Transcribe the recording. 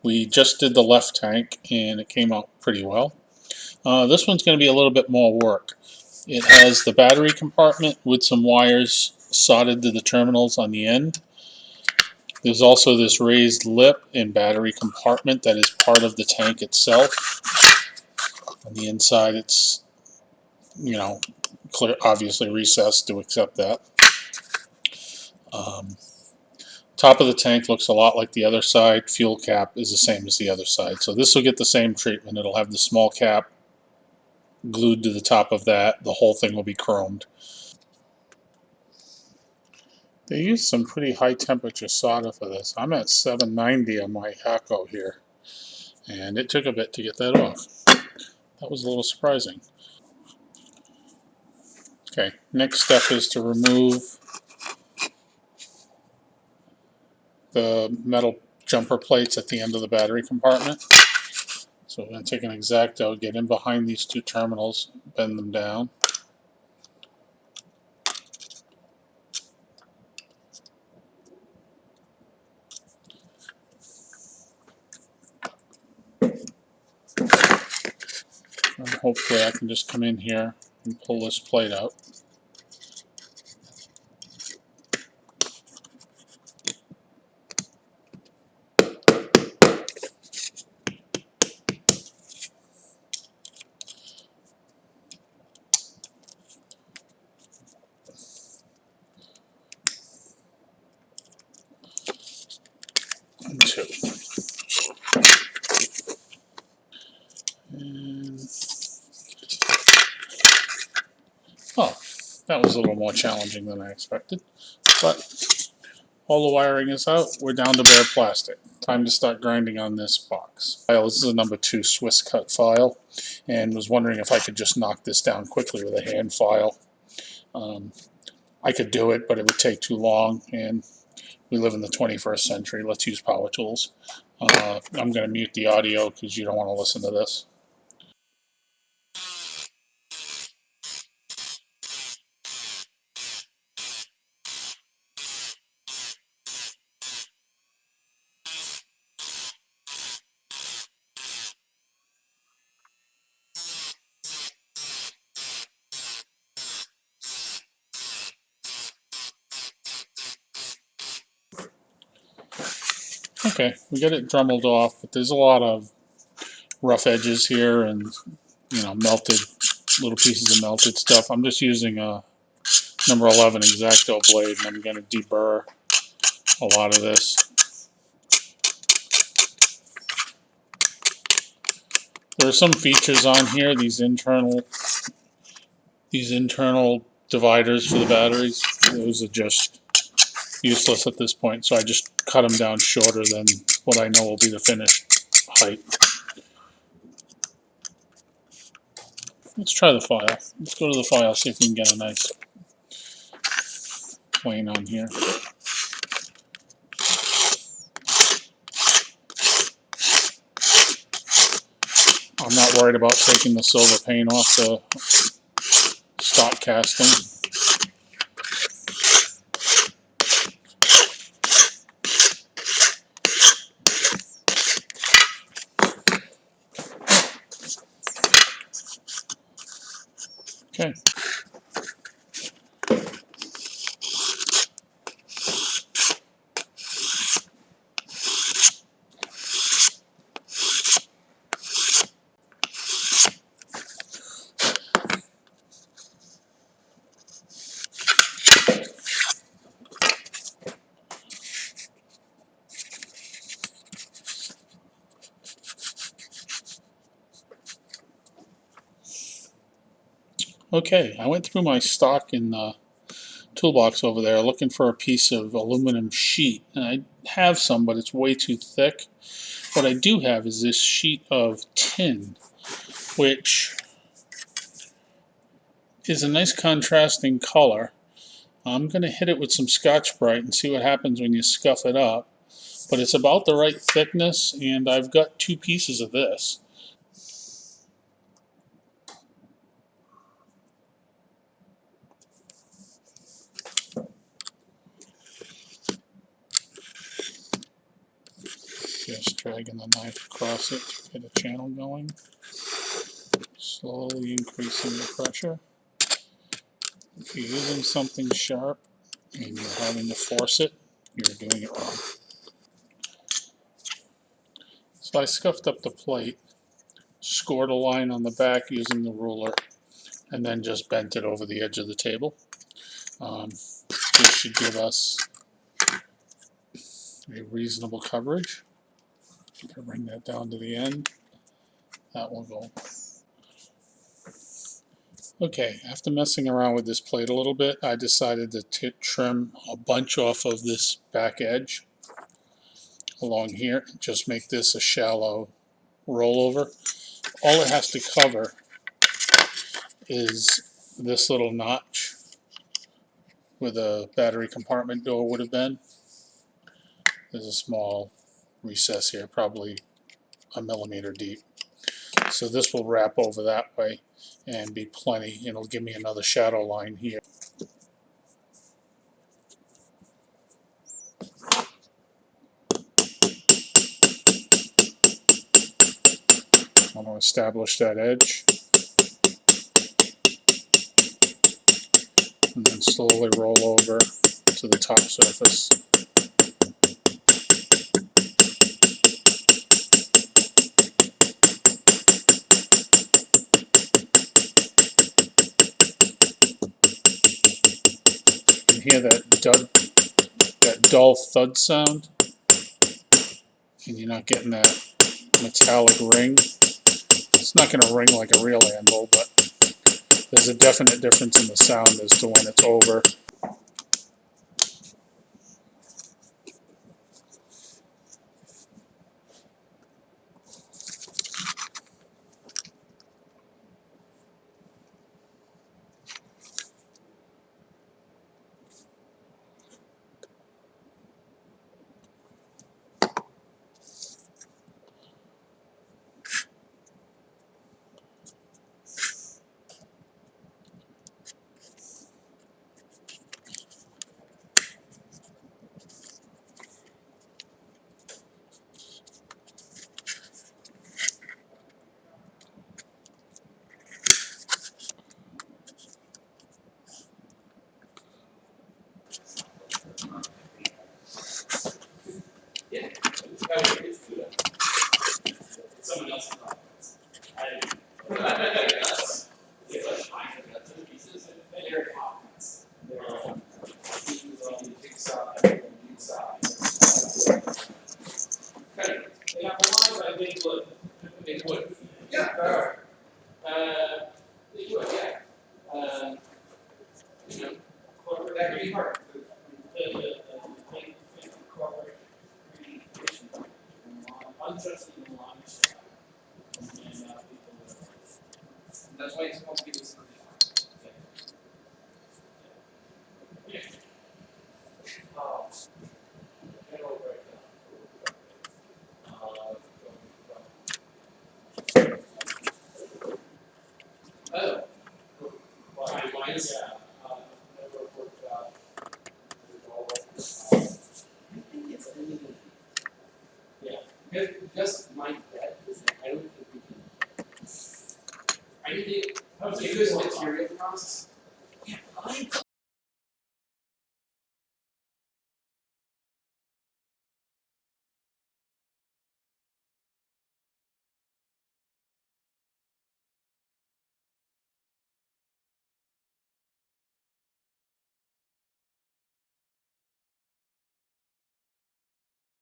We just did the left tank and it came out pretty well. This one's going to be a little bit more work. It has the battery compartment with some wires soldered to the terminals on the end. There's also this raised lip and battery compartment that is part of the tank itself. On the inside it's, you know, clear, obviously recessed to accept that. Top of the tank looks a lot like the other side. Fuel cap is the same as the other side. So this will get the same treatment. It'll have the small cap glued to the top of that. The whole thing will be chromed. They used some pretty high temperature solder for this. I'm at 790 on my Acco here, and it took a bit to get that off. That was a little surprising. Okay, next step is to remove the metal jumper plates at the end of the battery compartment. So we're going to take an X-Acto, get in behind these two terminals, bend them down. And hopefully I can just come in here and pull this plate out. And two. And oh, that was a little more challenging than I expected. But all the wiring is out. We're down to bare plastic. Time to start grinding on this box. This is a number 2 Swiss cut file, and was wondering if I could just knock this down quickly with a hand file. I could do it, but it would take too long, and we live in the 21st century. Let's use power tools. I'm going to mute the audio because you don't want to listen to this. Okay, we got it drummeled off, but there's a lot of rough edges here and, you know, melted, little pieces of melted stuff. I'm just using a number 11 X-Acto blade, and I'm going to deburr a lot of this. There are some features on here, these internal dividers for the batteries. Those are just useless at this point, so I just cut them down shorter than what I know will be the finished height. Let's try the file. Let's go to the file, see if we can get a nice plane on here. I'm not worried about taking the silver paint off the stock casting. Okay. Okay, I went through my stock in the toolbox over there looking for a piece of aluminum sheet, and I have some, but it's way too thick. What I do have is this sheet of tin, which is a nice contrasting color. I'm going to hit it with some Scotch-Brite and see what happens when you scuff it up, but it's about the right thickness, and I've got 2 pieces of this. Okay. Just dragging the knife across it to get a channel going. Slowly increasing the pressure. If you're using something sharp and you're having to force it, you're doing it wrong. So I scuffed up the plate, scored a line on the back using the ruler, and then just bent it over the edge of the table. This should give us a reasonable coverage. Bring that down to the end. That will go. Okay, after messing around with this plate a little bit, I decided to trim a bunch off of this back edge along here. Just make this a shallow rollover. All it has to cover is this little notch where the battery compartment door would have been. There's a small recess here, probably a millimeter deep. So this will wrap over that way and be plenty. It'll give me another shadow line here. I want to establish that edge and then slowly roll over to the top surface. You can hear that dull thud sound, and you're not getting that metallic ring. It's not going to ring like a real anvil, but there's a definite difference in the sound as to when it's over. Someone else's comments. I pieces and they're comments. They're on the big side, the big side. They have a lot of big wood. Big wood. Yeah. They would, yeah. You know, corporate that be hard. The corporate communication. Untrusted in the line. That's why it's complicated. Yeah. Oh. Why is that? Yeah. Just my bet is that I don't think we can. I need to. How much material costs? Yeah,